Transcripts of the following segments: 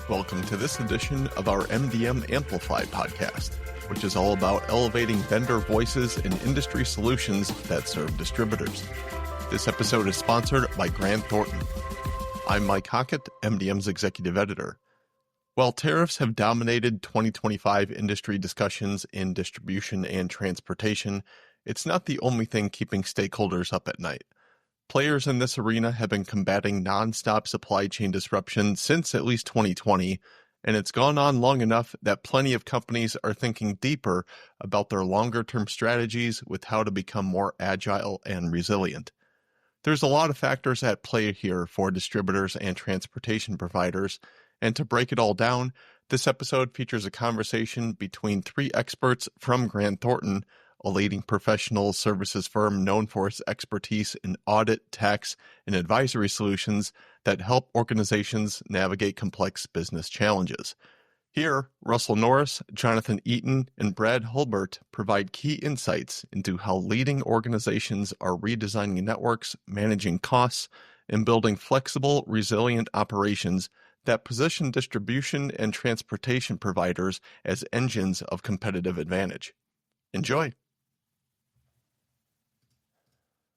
Welcome to this edition of our MDM Amplify podcast, which is all about elevating vendor voices and industry solutions that serve distributors. This episode is sponsored by Grant Thornton. I'm Mike Hockett, MDM's executive editor. While tariffs have dominated 2025 industry discussions in distribution and transportation, it's not the only thing keeping stakeholders up at night. Players in this arena have been combating nonstop supply chain disruption since at least 2020, and it's gone on long enough that plenty of companies are thinking deeper about their longer-term strategies with how to become more agile and resilient. There's a lot of factors at play here for distributors and transportation providers, and to break it all down, this episode features a conversation between three experts from Grant Thornton, a leading professional services firm known for its expertise in audit, tax, and advisory solutions that help organizations navigate complex business challenges. Here, Russell Norris, Jonathan Eaton, and Brad Hulbert provide key insights into how leading organizations are redesigning networks, managing costs, and building flexible, resilient operations that position distribution and transportation providers as engines of competitive advantage. Enjoy.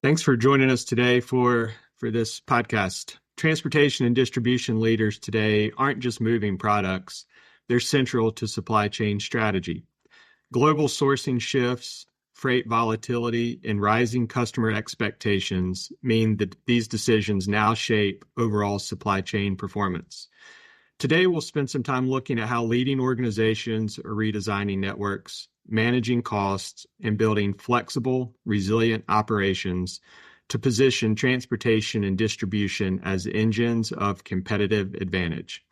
Thanks for joining us today for this podcast. Transportation and distribution leaders today aren't just moving products, they're central to supply chain strategy. Global sourcing shifts, freight volatility, and rising customer expectations mean that these decisions now shape overall supply chain performance. Today, we'll spend some time looking at how leading organizations are redesigning networks, managing costs, and building flexible, resilient operations to position transportation and distribution as engines of competitive advantage.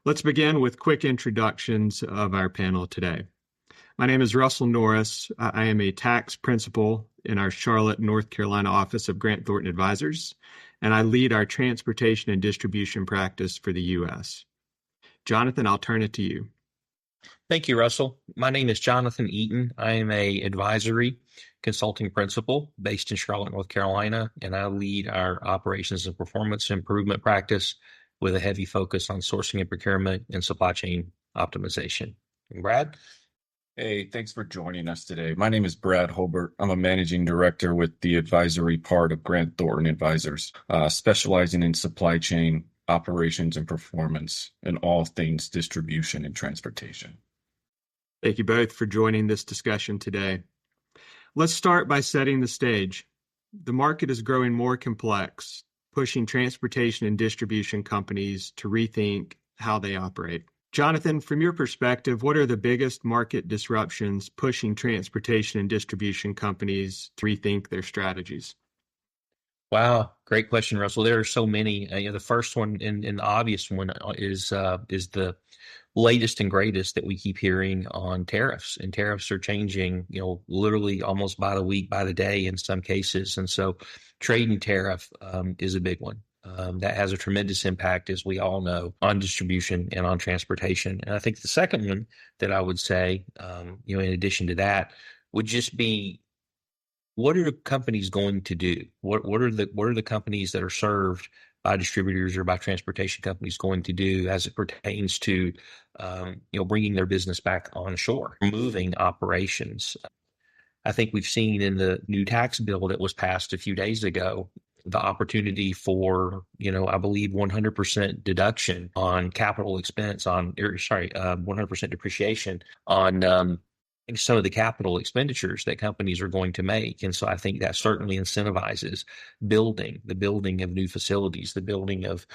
Let's begin with quick introductions of our panel today. My name is Russell Norris. I am a tax principal in our Charlotte, North Carolina office of Grant Thornton Advisors, and I lead our transportation and distribution practice for the U.S. Jonathan, I'll turn it to you. Thank you, Russell. My name is Jonathan Eaton. I am a advisory consulting principal based in Charlotte, North Carolina, and I lead our operations and performance improvement practice with a heavy focus on sourcing and procurement and supply chain optimization. And Brad? Hey, thanks for joining us today. My name is Brad Hulbert. I'm a managing director with the advisory part of Grant Thornton Advisors, specializing in supply chain operations and performance and all things distribution and transportation. Thank you both for joining this discussion today. Let's start by setting the stage. The market is growing more complex, pushing transportation and distribution companies to rethink how they operate. Jonathan, from your perspective, what are the biggest market disruptions pushing transportation and distribution companies to rethink their strategies? Wow, great question, Russell. There are so many. The first one and the obvious one is the latest and greatest that we keep hearing on tariffs. And tariffs are changing, literally almost by the week, by the day in some cases. And so trade and tariff is a big one. That has a tremendous impact, as we all know, on distribution and on transportation. And I think the second one that I would say, in addition to that, would just be, what are companies going to do? What are the companies that are served by distributors or by transportation companies going to do as it pertains to, bringing their business back on shore, moving operations? I think we've seen in the new tax bill that was passed a few days ago, the opportunity for, I believe 100% deduction on capital expense 100% depreciation on some of the capital expenditures that companies are going to make. And so I think that certainly incentivizes the building of new facilities, the building of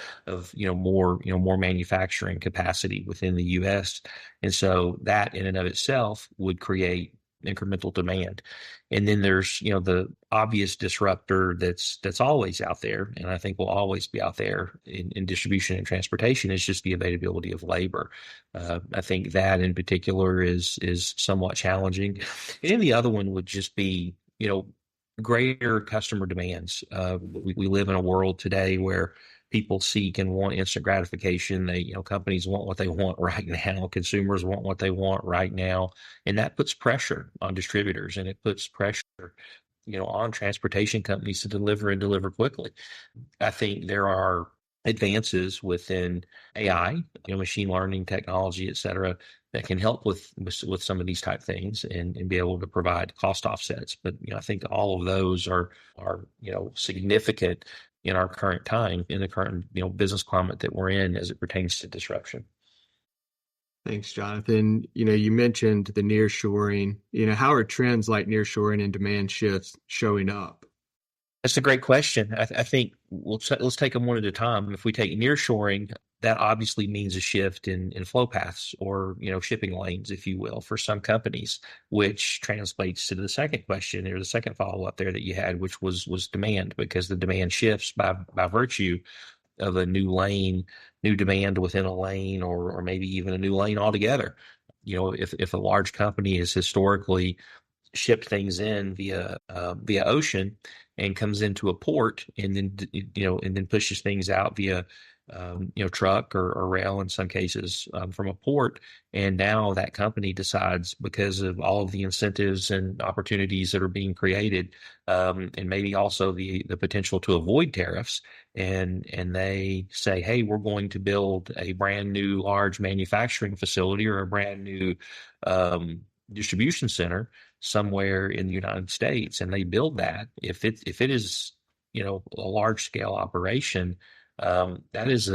more manufacturing capacity within the U.S. And so that in and of itself would create incremental demand. And then there's, the obvious disruptor that's always out there, and I think will always be out there in distribution and transportation, is just the availability of labor. I think that in particular is somewhat challenging. And then the other one would just be, greater customer demands. We live in a world today where people seek and want instant gratification. Companies want what they want right now. Consumers want what they want right now. And that puts pressure on distributors, and it puts pressure, on transportation companies to deliver quickly. I think there are advances within AI, machine learning technology, et cetera, that can help with some of these type things and be able to provide cost offsets. But I think all of those are significant in our current time, in the current business climate that we're in as it pertains to disruption. Thanks, Jonathan. You mentioned the nearshoring. How are trends like nearshoring and demand shifts showing up? That's a great question. I think let's take them one at a time. If we take nearshoring, that obviously means a shift in flow paths or shipping lanes, if you will, for some companies, which translates to the second question or the second follow up there that you had, which was demand, because the demand shifts by virtue of a new lane, new demand within a lane, or maybe even a new lane altogether. If a large company has historically shipped things in via ocean and comes into a port and then pushes things out via truck or rail in some cases from a port, and now that company decides, because of all of the incentives and opportunities that are being created, and maybe also the potential to avoid tariffs, and they say, hey, we're going to build a brand new large manufacturing facility or a brand new distribution center somewhere in the United States, and they build that. If it is a large scale operation, that is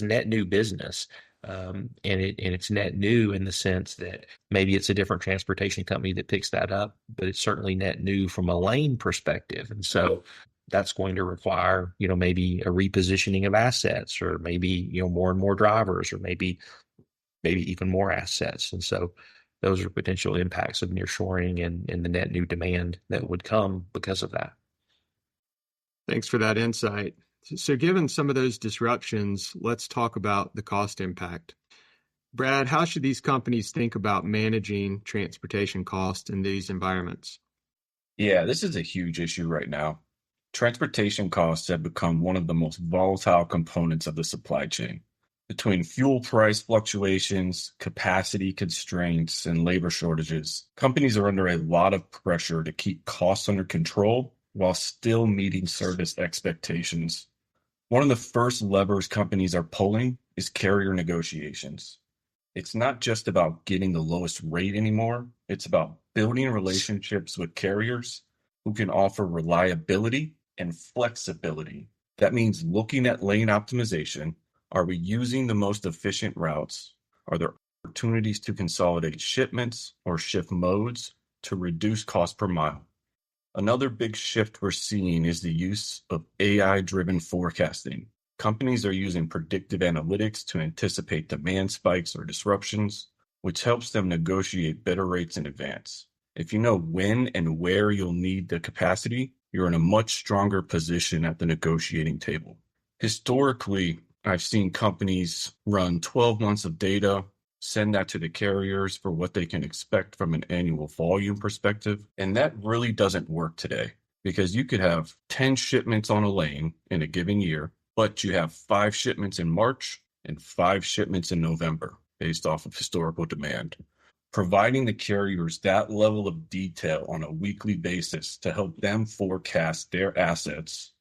net new business, and it's net new in the sense that maybe it's a different transportation company that picks that up, but it's certainly net new from a lane perspective, and so that's going to require maybe a repositioning of assets, or maybe more and more drivers, or maybe even more assets, and so those are potential impacts of nearshoring and the net new demand that would come because of that. Thanks for that insight. So given some of those disruptions, let's talk about the cost impact. Brad, how should these companies think about managing transportation costs in these environments? Yeah, this is a huge issue right now. Transportation costs have become one of the most volatile components of the supply chain. Between fuel price fluctuations, capacity constraints, and labor shortages, companies are under a lot of pressure to keep costs under control while still meeting service expectations. One of the first levers companies are pulling is carrier negotiations. It's not just about getting the lowest rate anymore. It's about building relationships with carriers who can offer reliability and flexibility. That means looking at lane optimization. Are we using the most efficient routes? Are there opportunities to consolidate shipments or shift modes to reduce cost per mile? Another big shift we're seeing is the use of AI-driven forecasting. Companies are using predictive analytics to anticipate demand spikes or disruptions, which helps them negotiate better rates in advance. If you know when and where you'll need the capacity, you're in a much stronger position at the negotiating table. Historically, I've seen companies run 12 months of data, send that to the carriers for what they can expect from an annual volume perspective. And that really doesn't work today, because you could have 10 shipments on a lane in a given year, but you have 5 shipments in March and 5 shipments in November based off of historical demand. Providing the carriers that level of detail on a weekly basis to help them forecast their assets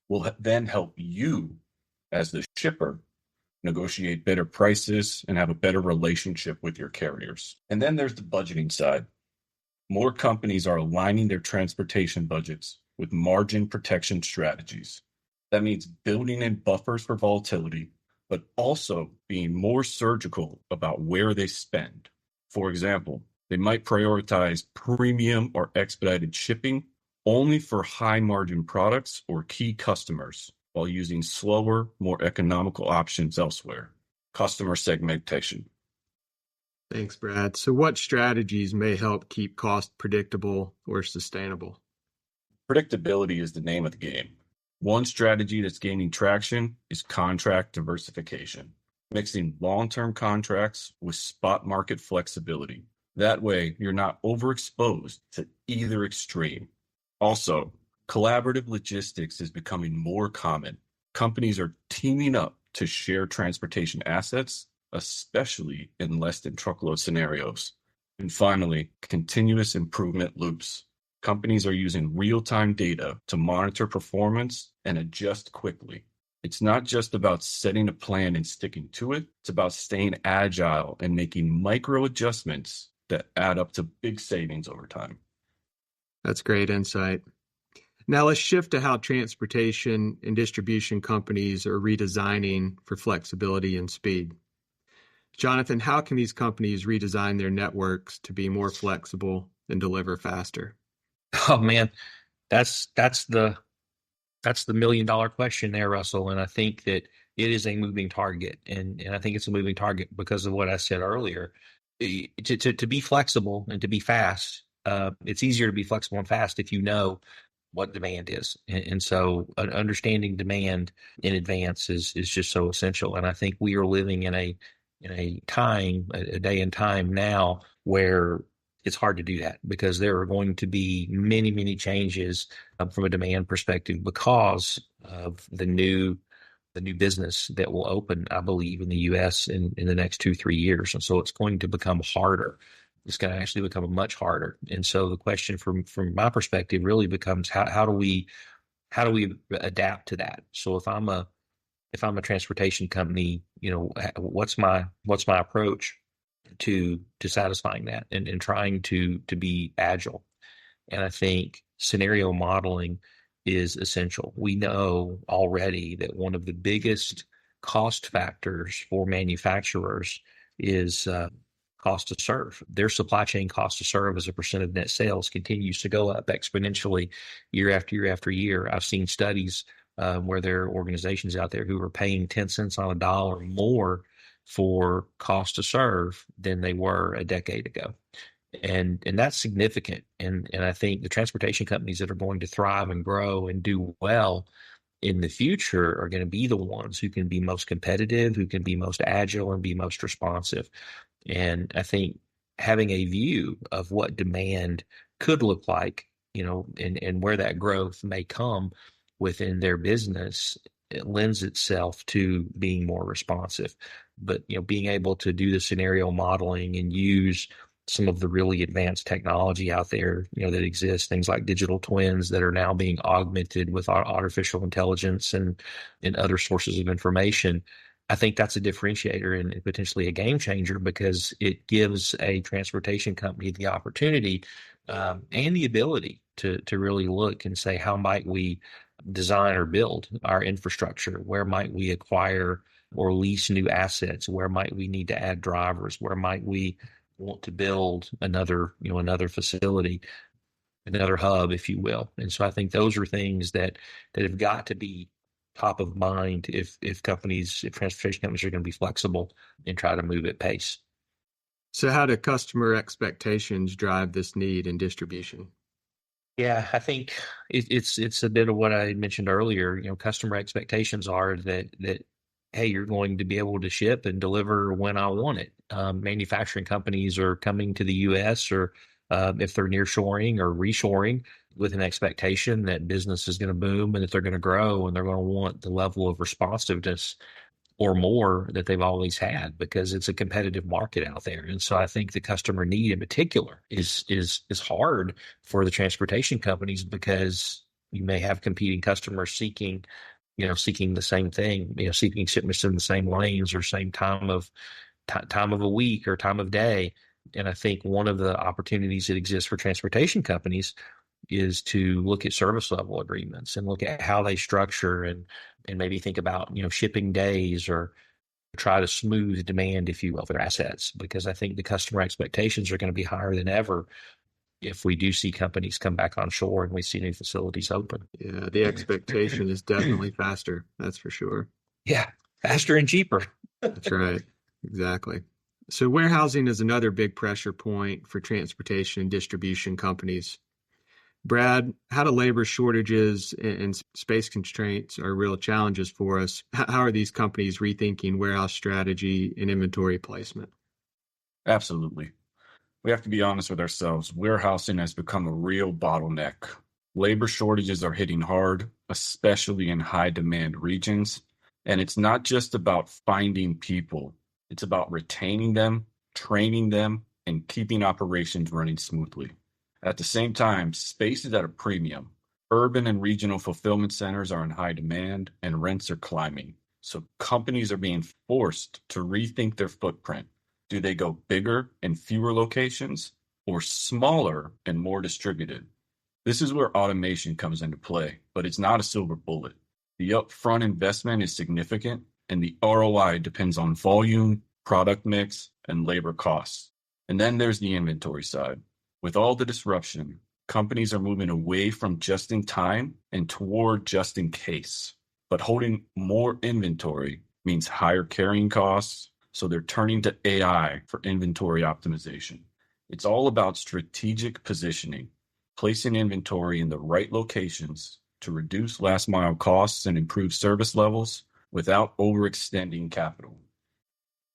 will then help you as the shipper negotiate better prices and have a better relationship with your carriers. And then there's the budgeting side. More companies are aligning their transportation budgets with margin protection strategies. That means building in buffers for volatility, but also being more surgical about where they spend. For example, they might prioritize premium or expedited shipping only for high margin products or key customers, while using slower, more economical options elsewhere. Customer segmentation. Thanks, Brad. So what strategies may help keep costs predictable or sustainable? Predictability is the name of the game. One strategy that's gaining traction is contract diversification, mixing long-term contracts with spot market flexibility. That way, you're not overexposed to either extreme. Also, collaborative logistics is becoming more common. Companies are teaming up to share transportation assets, especially in less than truckload scenarios. And finally, continuous improvement loops. Companies are using real-time data to monitor performance and adjust quickly. It's not just about setting a plan and sticking to it. It's about staying agile and making micro adjustments that add up to big savings over time. That's great insight. Now let's shift to how transportation and distribution companies are redesigning for flexibility and speed. Jonathan, how can these companies redesign their networks to be more flexible and deliver faster? Oh man, that's the $1 million question there, Russell. And I think that it is a moving target, and I think it's a moving target because of what I said earlier. To be flexible and to be fast, it's easier to be flexible and fast if you know what demand is. And so understanding demand in advance is just so essential. And I think we are living in a day and time now where it's hard to do that because there are going to be many, many changes from a demand perspective because of the new business that will open, I believe, in the U.S. in the next 2-3 years. And so it's going to become harder. It's going to actually become much harder. And so the question from my perspective really becomes how do we adapt to that? So if I'm a transportation company, what's my approach to satisfying that and trying to be agile? And I think scenario modeling is essential. We know already that one of the biggest cost factors for manufacturers is cost to serve. Their supply chain cost to serve as a percent of net sales continues to go up exponentially year after year after year. I've seen studies where there are organizations out there who are paying 10 cents on a dollar more for cost to serve than they were a decade ago. And that's significant. And I think the transportation companies that are going to thrive and grow and do well in the future are going to be the ones who can be most competitive, who can be most agile and be most responsive. And I think having a view of what demand could look like, and where that growth may come within their business, it lends itself to being more responsive. But, being able to do the scenario modeling and use some of the really advanced technology out there, that exists, things like digital twins that are now being augmented with artificial intelligence and other sources of information. I think that's a differentiator and potentially a game changer because it gives a transportation company the opportunity and the ability to really look and say, how might we design or build our infrastructure? Where might we acquire or lease new assets? Where might we need to add drivers? Where might we want to build another facility, another hub, if you will? And so I think those are things that have got to be top of mind if transportation companies are going to be flexible and try to move at pace. So how do customer expectations drive this need in distribution? Yeah, I think it's a bit of what I mentioned earlier. Customer expectations are that hey, you're going to be able to ship and deliver when I want it. Manufacturing companies are coming to the U.S. or if they're nearshoring or reshoring with an expectation that business is going to boom and that they're going to grow and they're going to want the level of responsiveness or more that they've always had because it's a competitive market out there. And so I think the customer need in particular is hard for the transportation companies because you may have competing customers seeking the same thing, seeking shipments in the same lanes or same time of a week or time of day. And I think one of the opportunities that exists for transportation companies is to look at service level agreements and look at how they structure and maybe think about, shipping days or try to smooth demand, if you will, for their assets, because I think the customer expectations are going to be higher than ever if we do see companies come back on shore and we see new facilities open. Yeah, the expectation is definitely faster. That's for sure. Yeah, faster and cheaper. That's right. Exactly. So warehousing is another big pressure point for transportation and distribution companies. Brad, how do labor shortages and space constraints are real challenges for us? How are these companies rethinking warehouse strategy and inventory placement? Absolutely. We have to be honest with ourselves. Warehousing has become a real bottleneck. Labor shortages are hitting hard, especially in high demand regions. And it's not just about finding people. It's about retaining them, training them, and keeping operations running smoothly. At the same time, space is at a premium. Urban and regional fulfillment centers are in high demand and rents are climbing. So companies are being forced to rethink their footprint. Do they go bigger and fewer locations or smaller and more distributed? This is where automation comes into play, but it's not a silver bullet. The upfront investment is significant and the ROI depends on volume, product mix, and labor costs. And then there's the inventory side. With all the disruption, companies are moving away from just in time and toward just in case. But holding more inventory means higher carrying costs, so they're turning to AI for inventory optimization. It's all about strategic positioning, placing inventory in the right locations to reduce last mile costs and improve service levels without overextending capital.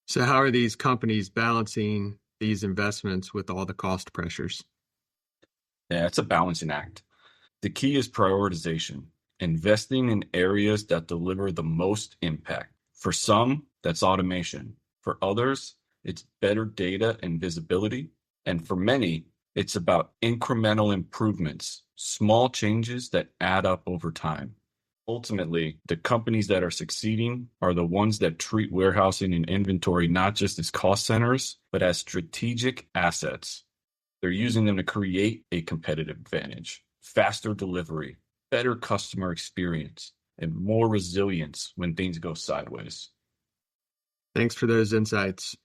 So how are these companies balancing these investments with all the cost pressures? Yeah, it's a balancing act. The key is prioritization, investing in areas that deliver the most impact. For some, that's automation. For others, it's better data and visibility. And for many, it's about incremental improvements, small changes that add up over time. Ultimately, the companies that are succeeding are the ones that treat warehousing and inventory not just as cost centers, but as strategic assets. They're using them to create a competitive advantage, faster delivery, better customer experience, and more resilience when things go sideways. Thanks for those insights.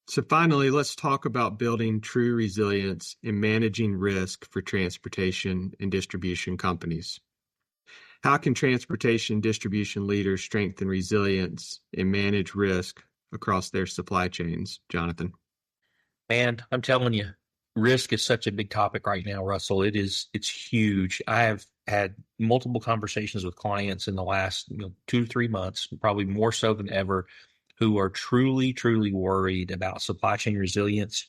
So finally, let's talk about building true resilience and managing risk for transportation and distribution companies. How can transportation distribution leaders strengthen resilience and manage risk across their supply chains, Jonathan? Man, I'm telling you, risk is such a big topic right now, Russell. It's huge. I have had multiple conversations with clients in the last 2 to 3 months, probably more so than ever, who are truly, truly worried about supply chain resilience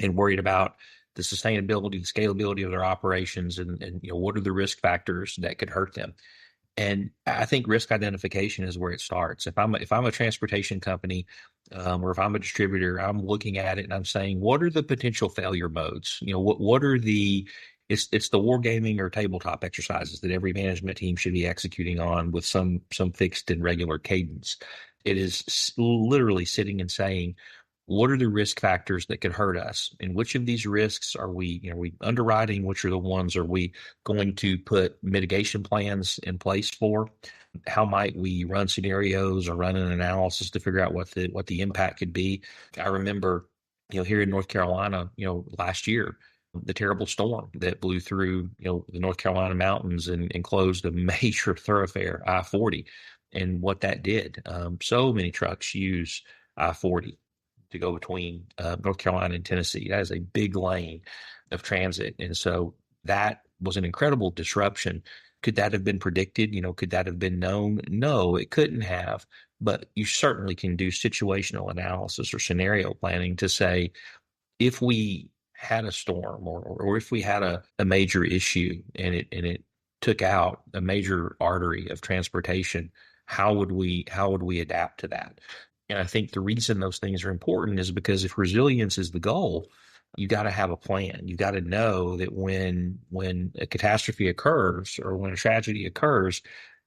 and worried about the sustainability, the scalability of their operations, and what are the risk factors that could hurt them. And I think risk identification is where it starts. If I'm a transportation company, or if I'm a distributor, I'm looking at it and I'm saying, what are the potential failure modes? What are the it's the wargaming or tabletop exercises that every management team should be executing on with some fixed and regular cadence. It is literally sitting and saying, what are the risk factors that could hurt us? And which of these risks are we underwriting? Which are the ones are we going to put mitigation plans in place for? How might we run scenarios or run an analysis to figure out what the impact could be? I remember, here in North Carolina, last year, the terrible storm that blew through, the North Carolina mountains and closed a major thoroughfare, I-40, and what that did. So many trucks use I-40 to go between North Carolina and Tennessee. That is a big lane of transit. And so that was an incredible disruption. Could that have been predicted? Could that have been known? No, it couldn't have. But you certainly can do situational analysis or scenario planning to say, if we had a storm or if we had a major issue and it took out a major artery of transportation, how would we adapt to that? And I think the reason those things are important is because if resilience is the goal, you got to have a plan. You got to know that when a catastrophe occurs or when a tragedy occurs,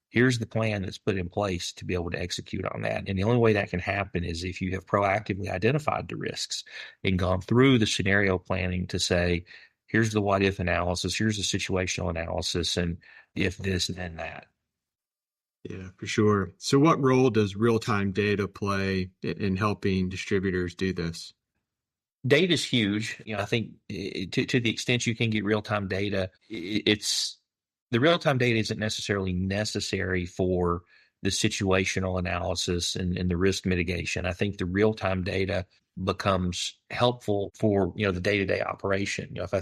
here's the plan that's put in place to be able to execute on that. And the only way that can happen is if you have proactively identified the risks and gone through the scenario planning to say, here's the what if analysis, here's the situational analysis, and if this, then that. Yeah, for sure. So what role does real-time data play in helping distributors do this? Data is huge. I think to the extent you can get real-time data, the real-time data isn't necessarily necessary for the situational analysis and the risk mitigation. I think the real-time data becomes helpful for the day-to-day operation. If I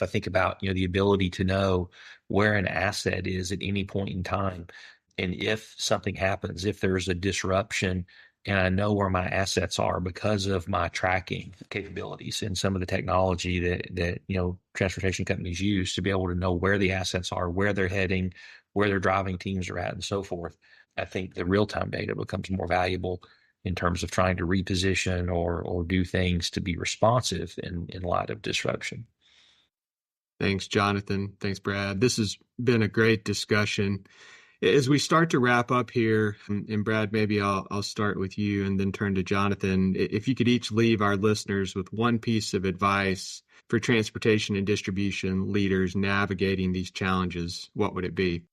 think about the ability to know where an asset is at any point in time, and if something happens, if there's a disruption, and I know where my assets are because of my tracking capabilities and some of the technology that transportation companies use to be able to know where the assets are, where they're heading, where their driving teams are at, and so forth. I think the real-time data becomes more valuable in terms of trying to reposition or do things to be responsive in light of disruption. Thanks, Jonathan. Thanks, Brad. This has been a great discussion. As we start to wrap up here, and Brad, maybe I'll start with you and then turn to Jonathan. If you could each leave our listeners with one piece of advice for transportation and distribution leaders navigating these challenges, what would it be?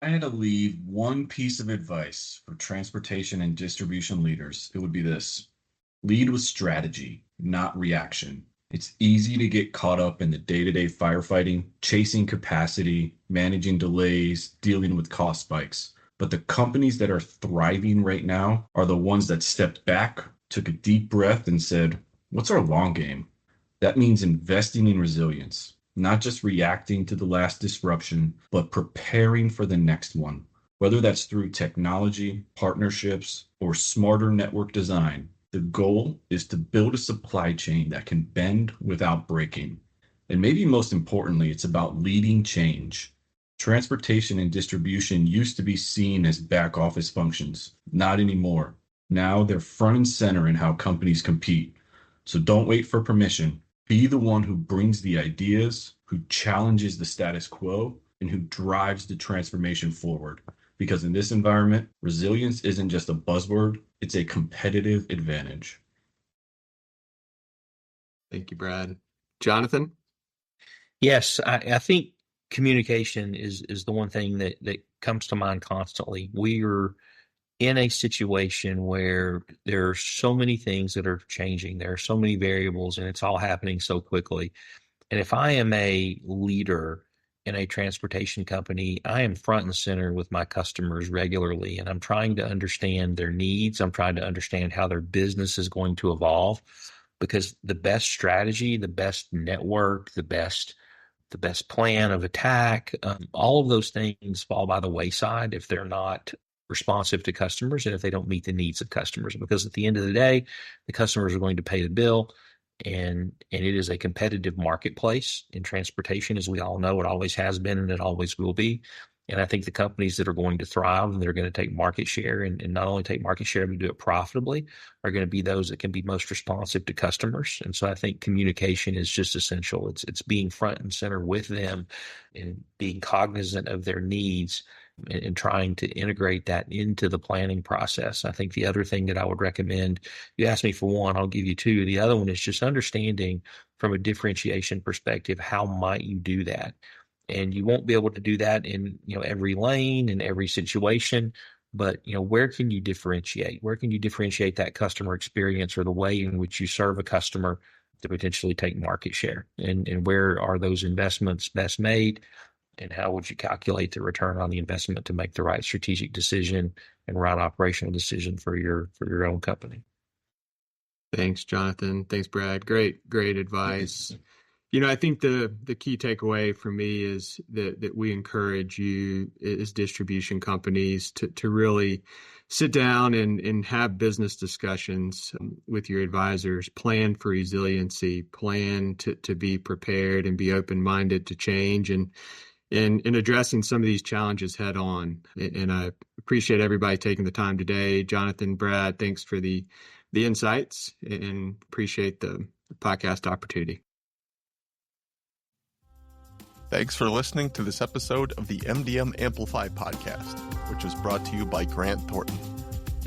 I had to leave one piece of advice for transportation and distribution leaders. It would be this: lead with strategy, not reaction. It's easy to get caught up in the day-to-day firefighting, chasing capacity, managing delays, dealing with cost spikes. But the companies that are thriving right now are the ones that stepped back, took a deep breath, and said, what's our long game? That means investing in resilience, not just reacting to the last disruption, but preparing for the next one. Whether that's through technology, partnerships, or smarter network design, the goal is to build a supply chain that can bend without breaking. And maybe most importantly, it's about leading change. Transportation and distribution used to be seen as back office functions. Not anymore. Now they're front and center in how companies compete. So don't wait for permission. Be the one who brings the ideas, who challenges the status quo, and who drives the transformation forward. Because in this environment, resilience isn't just a buzzword, it's a competitive advantage. Thank you, Brad. Jonathan? Yes, I think communication is the one thing that comes to mind constantly. We are in a situation where there are so many things that are changing. There are so many variables, and it's all happening so quickly. And if I am a leader in a transportation company, I am front and center with my customers regularly, and I'm trying to understand their needs. I'm trying to understand how their business is going to evolve, because the best strategy, the best network, the best plan of attack, all of those things fall by the wayside if they're not responsive to customers and if they don't meet the needs of customers. Because at the end of the day, the customers are going to pay the bill. And it is a competitive marketplace in transportation, as we all know. It always has been, and it always will be. And I think the companies that are going to thrive and they're going to take market share and not only take market share, but do it profitably, are going to be those that can be most responsive to customers. And so I think communication is just essential. It's being front and center with them and being cognizant of their needs and trying to integrate that into the planning process. I think the other thing that I would recommend, you asked me for one, I'll give you two. The other one is just understanding from a differentiation perspective, how might you do that? And you won't be able to do that in every lane and every situation, but where can you differentiate? Where can you differentiate that customer experience or the way in which you serve a customer to potentially take market share? And where are those investments best made? And how would you calculate the return on the investment to make the right strategic decision and right operational decision for your own company? Thanks, Jonathan. Thanks, Brad. Great advice. I think the key takeaway for me is that we encourage you as distribution companies to really sit down and have business discussions with your advisors, plan for resiliency, plan to be prepared and be open-minded to change and in addressing some of these challenges head on. And I appreciate everybody taking the time today. Jonathan, Brad, thanks for the insights and appreciate the podcast opportunity. Thanks for listening to this episode of the MDM Amplify podcast, which is brought to you by Grant Thornton.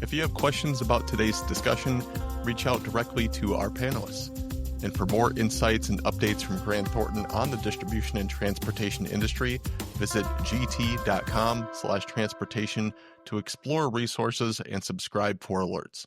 If you have questions about today's discussion, reach out directly to our panelists. And for more insights and updates from Grant Thornton on the distribution and transportation industry, visit gt.com/transportation to explore resources and subscribe for alerts.